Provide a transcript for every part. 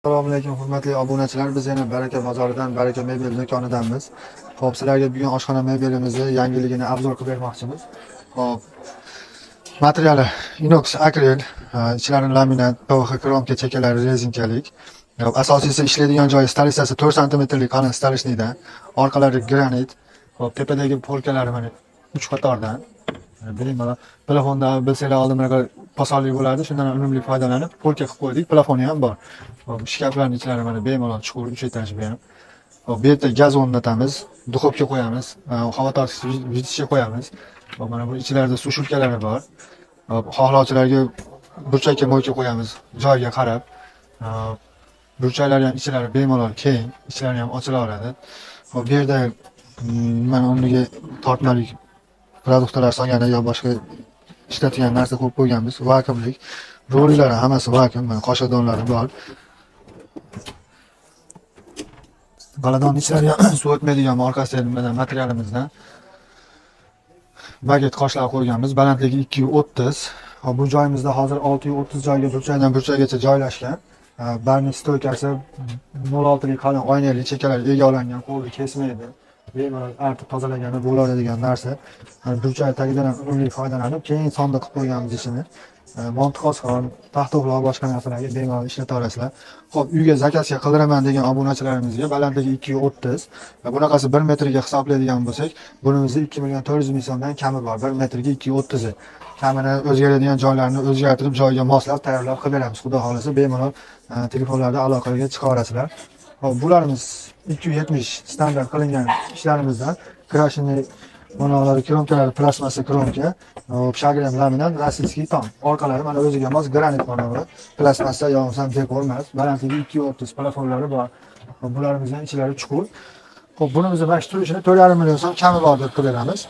Assalomu alaykum hurmatli obunachilar. Biz yana Baraka bozoridan, Baraka mebel do'konidamiz. Xo'p, sizlarga bugun oshxona mebelimizni yangiligini obzor qilib bermoqchimiz. Xo'p, materiali inox akril, ichlari laminat, PVH kromka chekalari rezinkalik. Asosiysi ishlaydigan joyi stolisasi 4 sm qalin stolishnidan, orqalari granit. Xo'p, tepadagi polkalari mana 3 qatordan. Biling mana plafonda bilsanglar oldin bunaqa pasonli bo'lardi, shundan unumli foydalanib polka qilib qo'ydik. Plafoni ham bor. Hop, shkaflarning ichlari mana bemalol chuqur 3 etaj bu ham. Hop, bu yerda gaz o'rnatamiz, duxovka qo'yamiz, havo tortgich vidishga qo'yamiz. Hop, mana bu ichlarida suv shulkalari bor. Hop, xohlovchilarga burchakka mo'yka qo'yamiz joyiga qarab. Burchaklari ham ichlari bemalol keng, ichlari ham ochilaveradi. Hop, bu yerda mana o'rniga tortmalik produktlar solgani yo boshqa ishlatgan narsa qo'yib qo'yganmiz. Vakuumlik. Rollari hammasi vakuum, mana qoshiqdonlari bor. Baladon ichlari ham suv o'tmaydigan orqasida mana materialimizdan baget qoshlar qo'yganmiz. Balandligi 230. Hop, bu joyimizda hozir 630 joyga burchakdan burchakgacha joylashgan. Barni stoykasi 06 ga qalin oynali chekalar egalangan, qo'lni kesmaydi. Bemalol artib tozalagani bo'laveradigan narsa. Burchak tagidan ham unumli foydalanib, keyin sonda qilib qo'yganmiz ishini. Montiqoson, taxto'xlov boshqa narsalarga bemalol ishlata olasizlar. Xo'p, uyga zakazga qildiraman degan obunachilarimizga balandligi 230 va bunaqasi 1 metrga hisoblaydigan bo'lsak, bunimizni 2 million 400 ming so'mdan kami bor. 1 metrga 230. Kamini o'zgaradigan joylarini o'zgartirib, joyiga moslab tayyorlab qilib beramiz. Xudo xolasa bemalol telefonlarda aloqaga chiqa olasizlar. Hop, bularimiz 270 standart qilingan ishlarimizdan krashini monolar kromkalari plastmassa kromka, shagrim laminat, rossiyskiy tom. Orqalari mana o'ziga mos granit monolar, plastmassa yo'qsa dekor emas. Balandligi 230, plafonlari bor. Bularimizning ichlari chuqur. Xo'p, bunimizni mana shu turishini 4,5 million so'm kami bor deb qilib beramiz.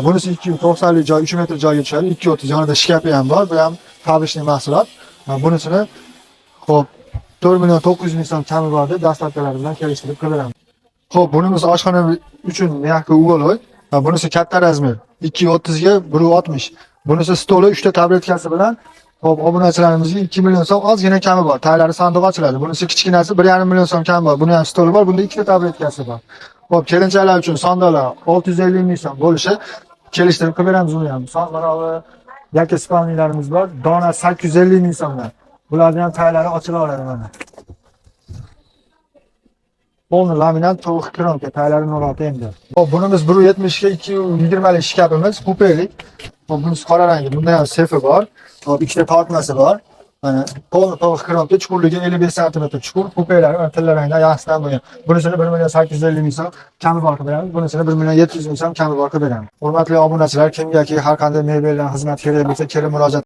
Bunisi 290 lik joy, 3 metr joyga tushadi. 230 yonida shkafi ham bor. Bu ham fabrikniy mahsulot. Bunisini xo'p 4 million 900 ming so'm kami bor deb dastlabkilar bilan kelishtirib qilib beramiz. Xo'p, bunimiz oshxona uchun miyaqi ugoloy. Bunisi katta razmer 230 ga 160. Bunisi stoli 3 ta tabletkasi bilan hop obunachilarimizga 2 million so'm ozgina kami bor. Taylari sandiq ochiladi. Bunisi kichkinasi 1,5 million so'm kami bor. Buni ham stoli bor. Bunda 2 ta tabletkasi bor. Hop, kelinchalar uchun sondalar 650 ming so'm bo'lishi kelishtirib qilib beramiz uni ham. Son manavi yakka spalnilarimiz bor. Dona 850 ming so'mdan. Bularning ham taylari ochilaveradi mana. Polni laminat to'g'ri kromka taylari 06 endi. Hop, bunimiz 170 ga 220 lik shkafimiz, kupelik. Hop, bunisi qora rangi. Bunda ham sefi bor. Hop, ikkita tortmasi bor. Mana polni to'g'ri kromka, chuqurligi 55 sm chuqur, kupelari tilla rangda yaxshidan bo'lgan. Bunisini 1 million 850 ming so'm kami bor qilib beramiz. Bunisini 1 million 700 ming so'm kami bor qilib beramiz. Hurmatli obunachilar, kimgaki har qanday mebeldan xizmat kerak bo'lsa, kelib murojaat